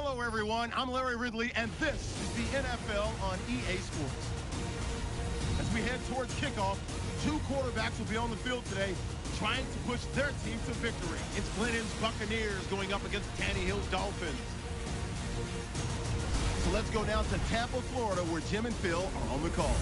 Hello, everyone. I'm Larry Ridley, and this is the NFL on EA Sports. As we head towards kickoff, two quarterbacks will be on the field today trying to push their team to victory. It's Glennon's Buccaneers going up against Tannehill's Dolphins. So let's go down to Tampa, Florida, where Jim and Phil are on the call.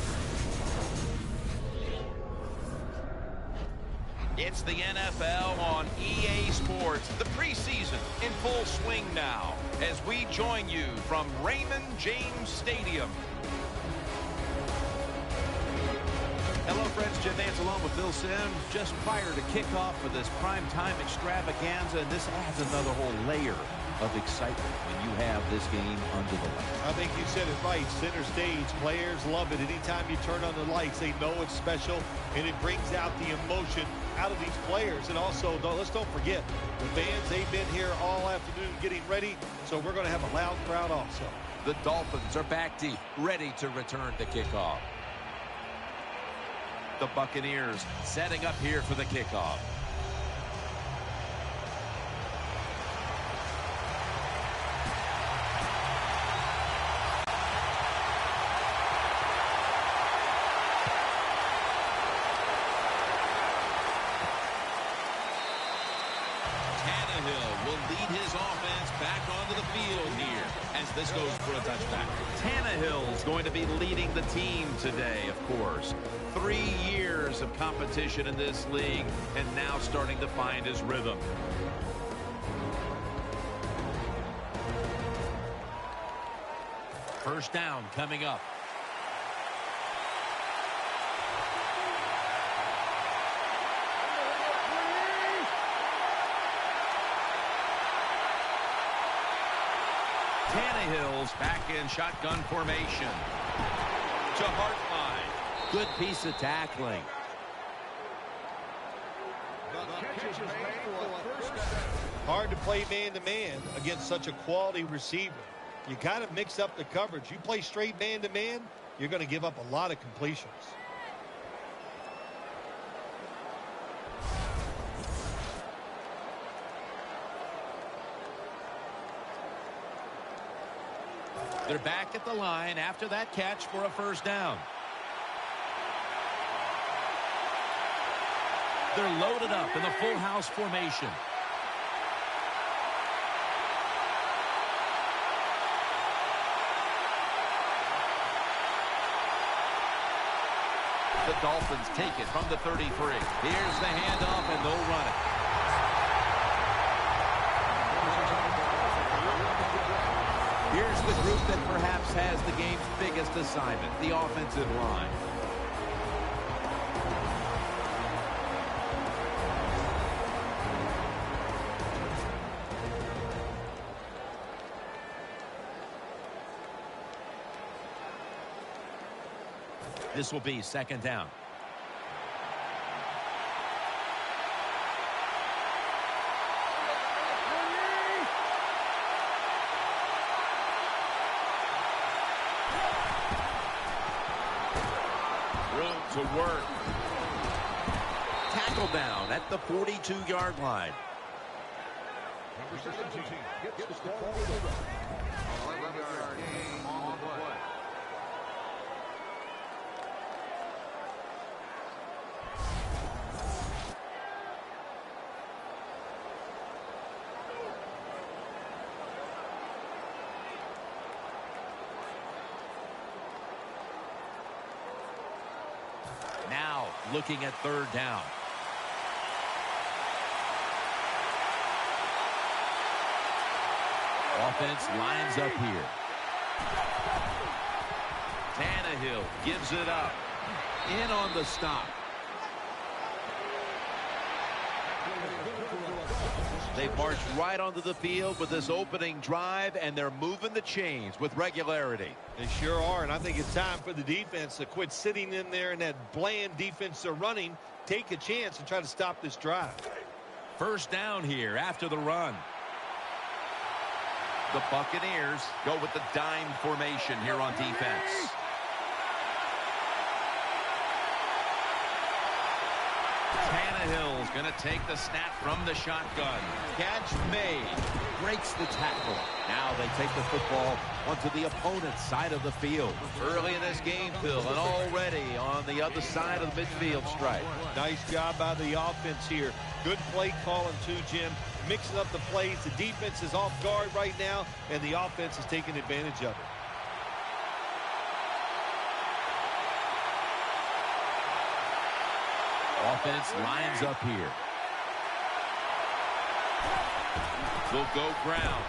It's the NFL on EA Sports. The preseason in full swing now as we join you from Raymond James Stadium. Hello, friends. Jim Nance along with Phil Simms just prior to kickoff for this primetime extravaganza, and this adds another whole layer of excitement when you have this game under the lights. I think you said it right. Center stage. Players love it. Anytime you turn on the lights, they know it's special, and it brings out the emotion out of these players. And also, let's don't forget, the fans, they've been here all afternoon getting ready, so we're going to have a loud crowd also. The Dolphins are back deep, ready to return the kickoff. The Buccaneers setting up here for the kickoff. Will lead his offense back onto the field here as this goes for a touchback. Tannehill's going to be leading the team today, of course. 3 years of competition in this league and now starting to find his rhythm. First down coming up. Tannehill's back in shotgun formation. To Hartline. Good piece of tackling. Hard to play man-to-man against such a quality receiver. You got to mix up the coverage. You play straight man-to-man, you're going to give up a lot of completions. They're back at the line after that catch for a first down. They're loaded up in the full house formation. The Dolphins take it from the 33. Here's the handoff, and they'll run it. Here's the group that perhaps has the game's biggest assignment, the offensive line. This will be second down. To work. Tackle down at the 42-yard line. Number 17 gets the ball for the run. 11-yard gain on the play. Now looking at third down. Offense lines up here. Tannehill gives it up. In on the stop. They've marched right onto the field with this opening drive, and they're moving the chains with regularity. They sure are, and I think it's time for the defense to quit sitting in there in that bland defense they're running, take a chance and try to stop this drive. First down here after the run. The Buccaneers go with the dime formation here on defense. Tannehill's Going to take the snap from the shotgun. Catch made. Breaks the tackle. Now they take the football onto the opponent's side of the field. Early in this game, Phil, and already on the other side of the midfield stripe. Nice job by the offense here. Good play calling too, Jim. Mixing up the plays. The defense is off guard right now, and the offense is taking advantage of it. Offense lines up here. Will go ground.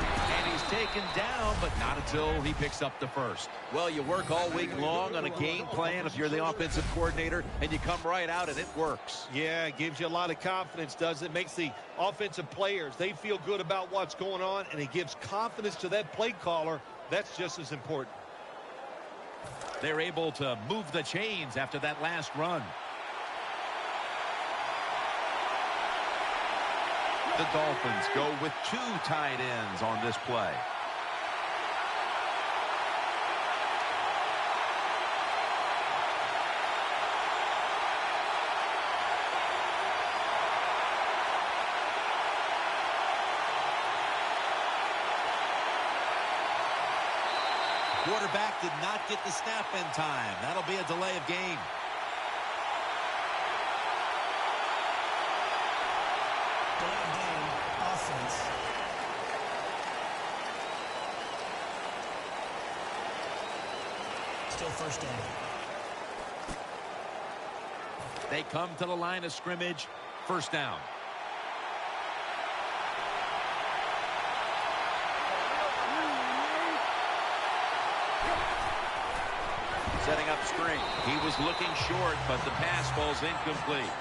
And he's taken down, but not until he picks up the first. Well, you work all week long on a game plan if you're the offensive coordinator, and you come right out and it works. Yeah, it gives you a lot of confidence, does it? Makes the offensive players, they feel good about what's going on, and it gives confidence to that play caller. That's just as important. They're able to move the chains after that last run. The Dolphins go with 2 tight ends on this play. Quarterback did not get the snap in time. That'll be a delay of game. Still first down. They come to the line of scrimmage. First down. Setting up screen. He was looking short, but the pass falls incomplete.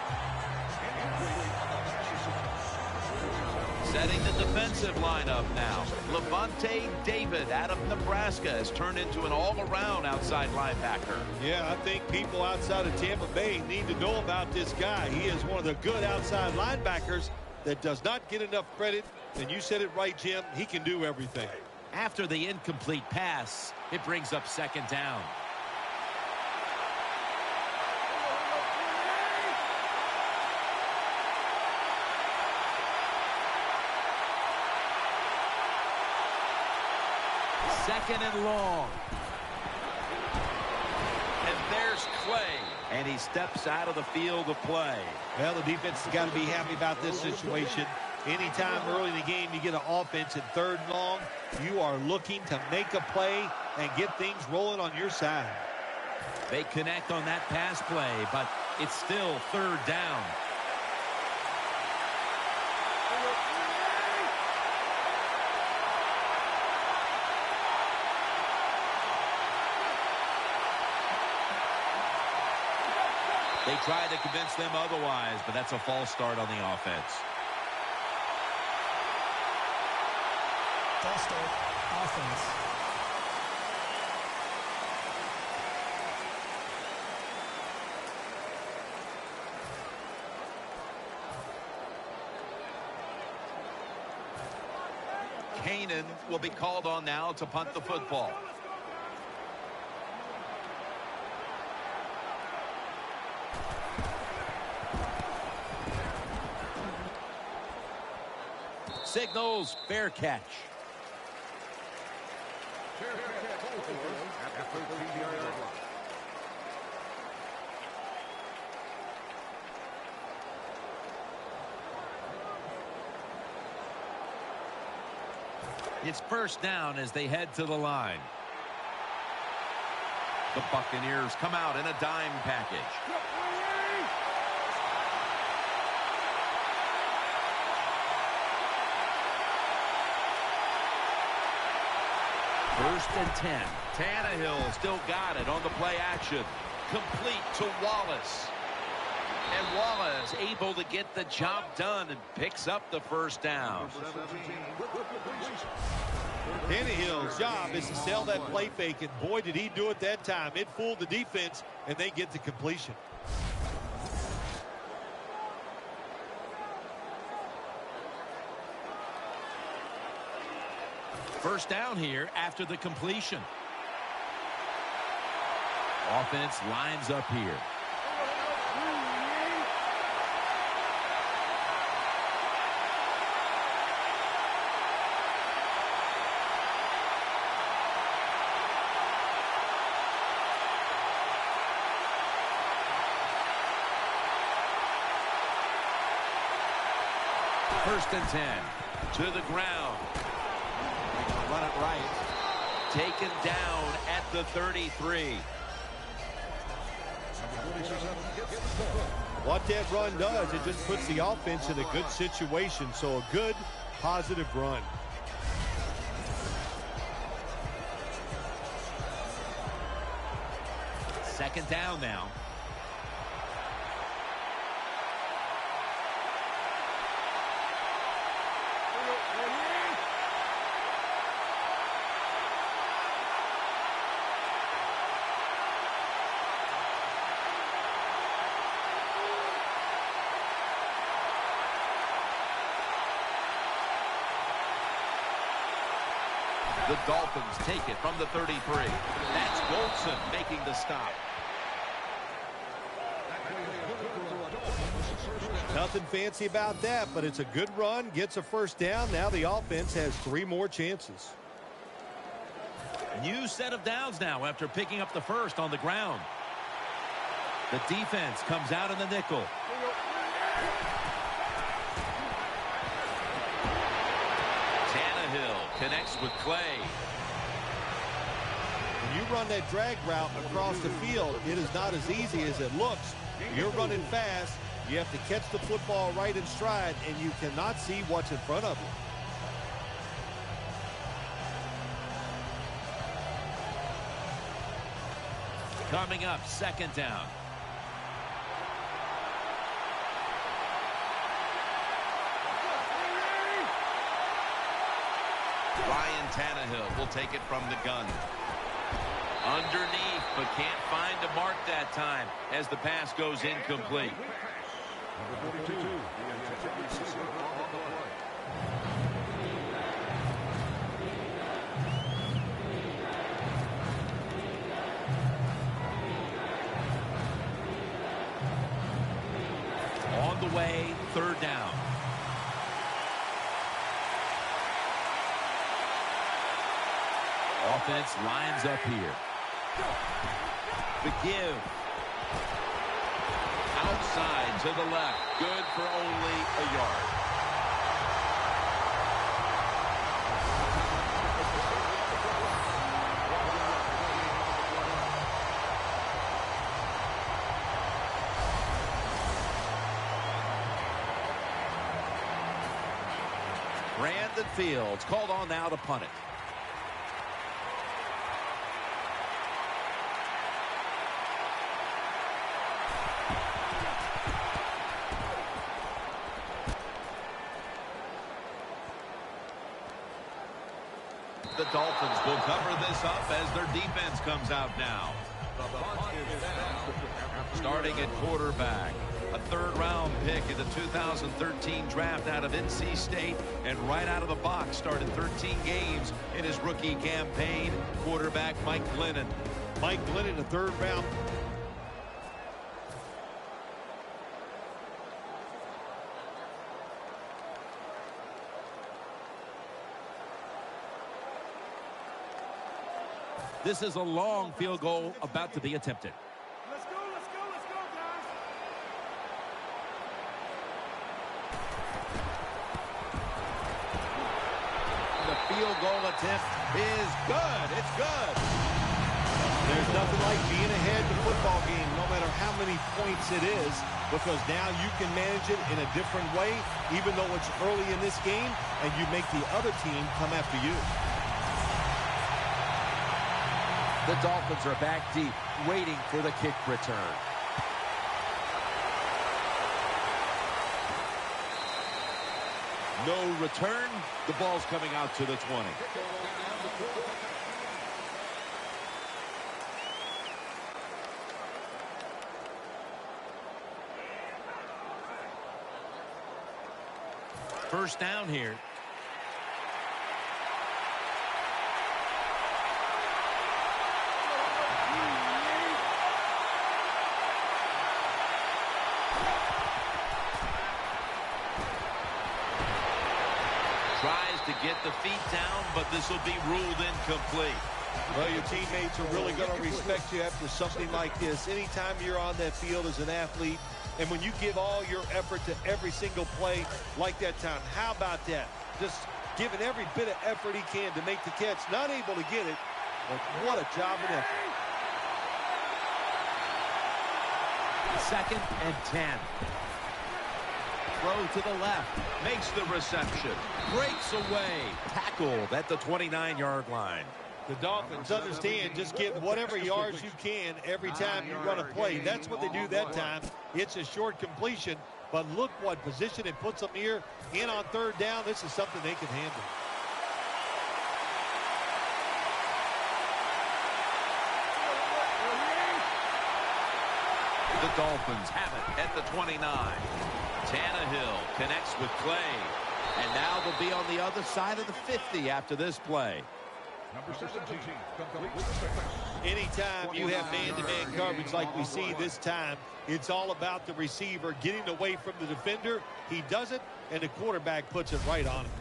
Setting the defensive lineup now. Levante David out of Nebraska has turned into an all-around outside linebacker. Yeah, I think people outside of Tampa Bay need to know about this guy. He is one of the good outside linebackers that does not get enough credit. And you said it right, Jim. He can do everything. After the incomplete pass, it brings up second down. Second and long. And there's Clay. And he steps out of the field of play. Well, the defense has got to be happy about this situation. Anytime early in the game you get an offense in 3rd and long, you are looking to make a play and get things rolling on your side. They connect on that pass play, but it's still 3rd down. They tried to convince them otherwise, but that's a false start on the offense. False start, offense. Canaan will be called on now to punt the football. Signals fair catch. It's first down as they head to the line. The Buccaneers come out in a dime package. First and 10. Tannehill still got it on the play action. Complete to Wallace. And Wallace able to get the job done and picks up the first down. Tannehill's job is to sell that play fake, and boy, did he do it that time. It fooled the defense, and they get the completion. First down here after the completion. Offense lines up here. First and 10. To the ground. Run it right. Taken down at the 33. What that run does, it just puts the offense in a good situation. So a good, positive run. Second down now. The Dolphins take it from the 33. That's Golson making the stop. Nothing fancy about that, but it's a good run. Gets a first down. Now the offense has 3 more chances. New set of downs now after picking up the first on the ground. The defense comes out in the nickel. Tannehill connects with Clay. When you run that drag route across the field, it is not as easy as it looks. You're running fast. You have to catch the football right in stride, and you cannot see what's in front of you. Coming up, second down. Ryan Tannehill will take it from the gun. Underneath, but can't find a mark that time as the pass goes incomplete. Number 42, the intended receiver on the play. On the way, third down. Offense lines up here. The give. Outside to the left. Good for only a yard. Brandon Fields called on now to punt it. The Dolphins will cover this up as their defense comes out now. Starting at quarterback, a third-round pick in the 2013 draft out of NC State, and right out of the box started 13 games in his rookie campaign, quarterback Mike Glennon. Mike Glennon, a third-round. This is a long field goal about to be attempted. Let's go, guys. The field goal attempt is good. It's good. There's nothing like being ahead in the football game, no matter how many points it is, because now you can manage it in a different way, even though it's early in this game, and you make the other team come after you. The Dolphins are back deep, waiting for the kick return. No return. The ball's coming out to the 20. First down here. Tries to get the feet down, but this will be ruled incomplete. Well, your teammates are really going to respect you after something like this. Anytime you're on that field as an athlete, And when you give all your effort to every single play like that time, how about that? Just giving every bit of effort he can to make the catch. Not able to get it, but what a job and effort. 2nd and 10. Throw to the left. Makes the reception. Breaks away. Tackled at the 29-yard line. The Dolphins understand just get whatever yards you can every time you run a play. That's what they do that time. It's a short completion, but look what position it puts them here in on 3rd down. This is something they can handle. The Dolphins have it at the 29. Tannehill connects with Clay. And now they'll be on the other side of the 50 after this play. Number 17, complete with the pass. Anytime you have man-to-man coverage like we see this time, it's all about the receiver getting away from the defender. He does it, and the quarterback puts it right on him.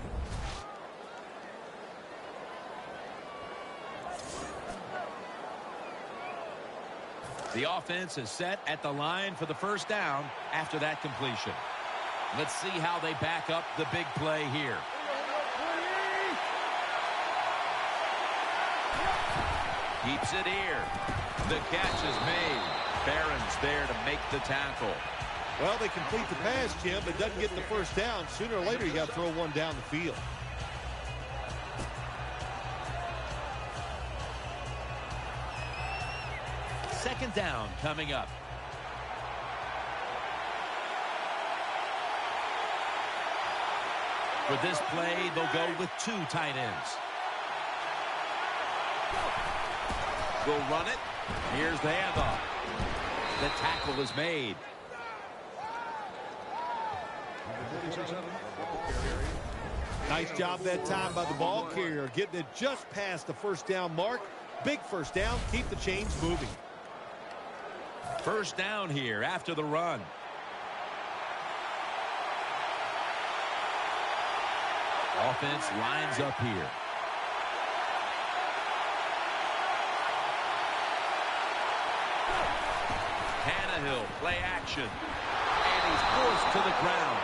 The offense is set at the line for the 1st down after that completion. Let's see how they back up the big play here. Keeps it here. The catch is made. Barron's there to make the tackle. Well, they complete the pass, Jim, but doesn't get the 1st down. Sooner or later, you got to throw one down the field. Second down coming up. For this play, they'll go with 2 tight ends. Will run it. Here's the handoff. The tackle is made. Nice job that time by the ball carrier, getting it just past the 1st down mark. Big 1st down. Keep the chains moving. 1st down here after the run. Offense lines up here. Tannehill, play action. And he's forced to the ground.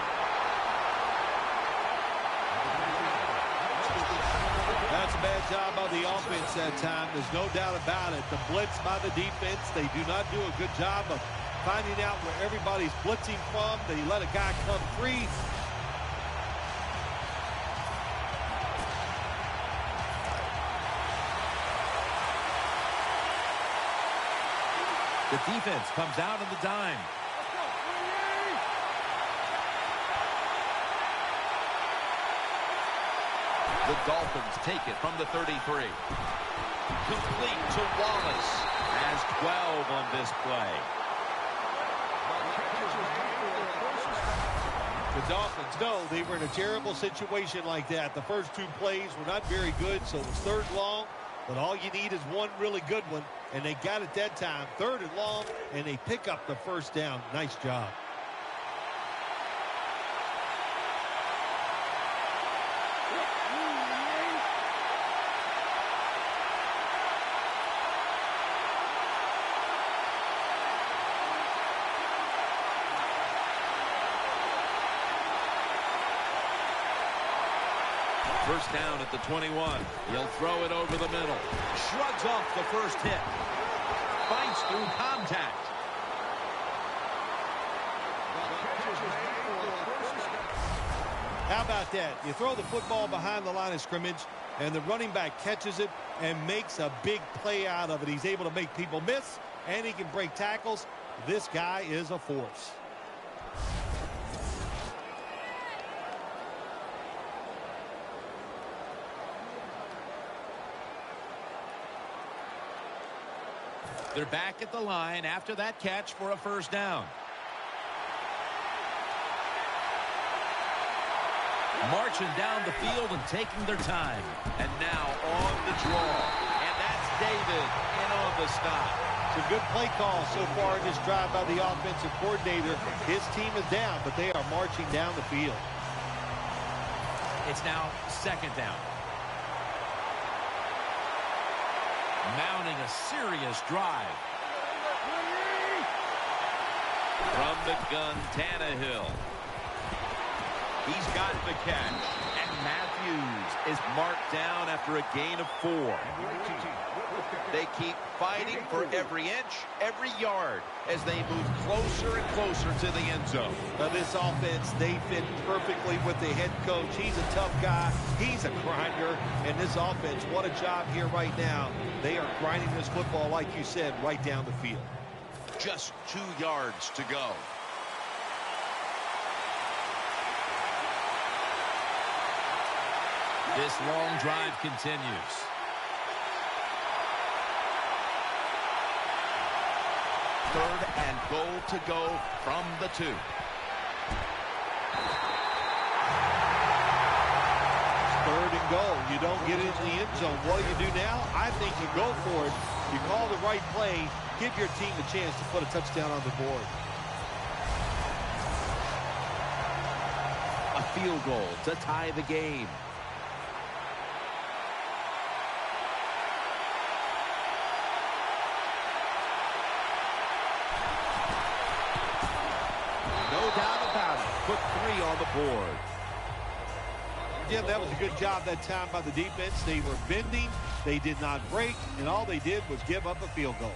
That's a bad job by the offense that time. There's no doubt about it. The blitz by the defense, they do not do a good job of finding out where everybody's blitzing from. They let a guy come free. The defense comes out on the dime. The Dolphins take it from the 33. Complete to Wallace. Has 12 on this play. The Dolphins know they were in a terrible situation like that. The first 2 plays were not very good, so it was 3rd long. But all you need is one really good one, and they got it that time. 3rd and long, and they pick up the 1st down. Nice job. First down at the 21. He'll throw it over the middle. Shrugs off the first hit. Fights through contact. How about that? You throw the football behind the line of scrimmage, and the running back catches it and makes a big play out of it. He's able to make people miss, and he can break tackles. This guy is a force. They're back at the line after that catch for a first down. Marching down the field and taking their time. And now on the draw. And that's David in on the stop. It's a good play call so far in this drive by the offensive coordinator. His team is down, but they are marching down the field. It's now second down. Mounting a serious drive. From the gun, Tannehill. He's got the catch. And Matthews is marked down after a gain of 4. They keep fighting for every inch, every yard as they move closer and closer to the end zone. Now this offense, they fit perfectly with the head coach. He's a tough guy. He's a grinder. And this offense, what a job here right now. They are grinding this football, like you said, right down the field. Just 2 yards to go. This long drive continues. Third and goal to go from the 2. Third and goal. You don't get it in the end zone. What do you do now? I think you go for it. You call the right play. Give your team a chance to put a touchdown on the board. A field goal to tie the game. No doubt about it. Put 3 on the board. Yeah, that was a good job that time by the defense. They were bending. They did not break. And all they did was give up a field goal.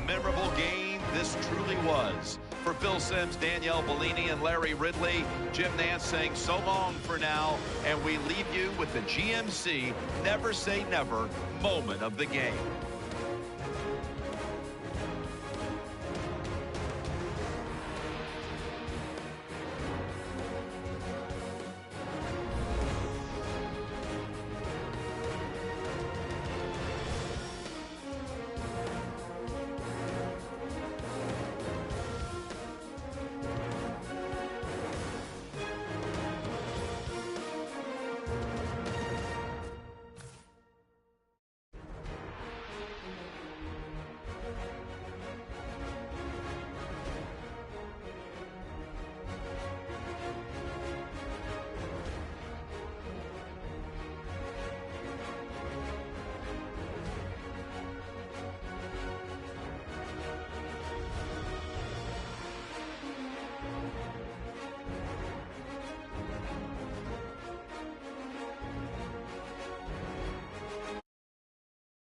Memorable game this truly was. For Phil Simms, Danielle Bellini, and Larry Ridley, Jim Nance saying so long for now, and we leave you with the GMC Never Say Never moment of the game.